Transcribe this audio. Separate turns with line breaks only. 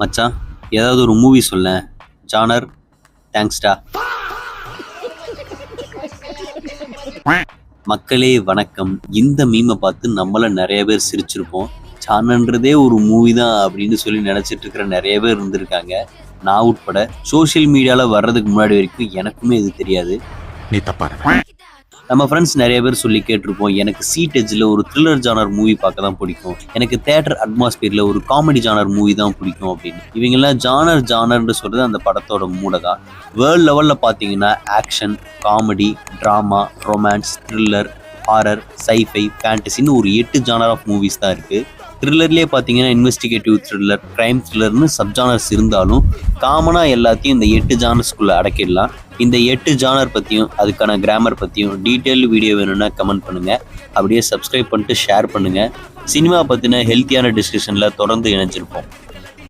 மச்சான், ஏதாவது ஒரு மூவி சொல்லேன். ஜானர். தேங்க்ஸ்டா. மக்களே வணக்கம். இந்த மீமை பார்த்து நம்மள நிறைய பேர் சிரிச்சிருப்போம். ஜானர்ன்றதே ஒரு மூவி தான் அப்படின்னு சொல்லி நினைச்சிட்டு இருக்கிற நிறைய பேர் இருந்திருக்காங்க, நான் உட்பட. சோஷியல் மீடியாவில் வர்றதுக்கு முன்னாடி வரைக்கும் எனக்குமே இது தெரியாது.
நீ தப்பா
நம்ம ஃப்ரெண்ட்ஸ் நிறைய பேர் சொல்லி கேட்டிருப்போம், எனக்கு சீட் எட்ஜில் ஒரு த்ரில்லர் ஜானர் மூவி பார்க்க தான் பிடிக்கும், எனக்கு தேட்டர் அட்மாஸ்பியரில் ஒரு காமெடி ஜானர் மூவி தான் பிடிக்கும் அப்படின்னு. இவங்கெல்லாம் ஜானர்னு சொல்கிறது அந்த படத்தோட மூடை தான். வேர்ல்டு லெவலில் பார்த்தீங்கன்னா action, comedy, drama, romance, thriller, horror, sci-fi, ஃபேண்டசின்னு ஒரு 8 ஜானர் ஆஃப் மூவிஸ் தான் இருக்குது. த்ரில்லர்லேயே பார்த்தீங்கன்னா இன்வெஸ்டிகேட்டிவ் த்ரில்லர், க்ரைம் த்ரில்லர்னு சப்ஜானர்ஸ் இருந்தாலும் காமனாக எல்லாத்தையும் இந்த 8 ஜானர்ஸ்குள்ளே அடக்கிடலாம். இந்த 8 ஜானர் பற்றியும் அதுக்கான கிராமர் பற்றியும் டீட்டெயில் வீடியோ வேணும்னா கமெண்ட் பண்ணுங்கள். அப்படியே சப்ஸ்கிரைப் பண்ணிட்டு ஷேர் பண்ணுங்கள். சினிமா பற்றின ஹெல்த்தியான டிஸ்கஷனில் தொடர்ந்து இணைஞ்சிருப்போம்.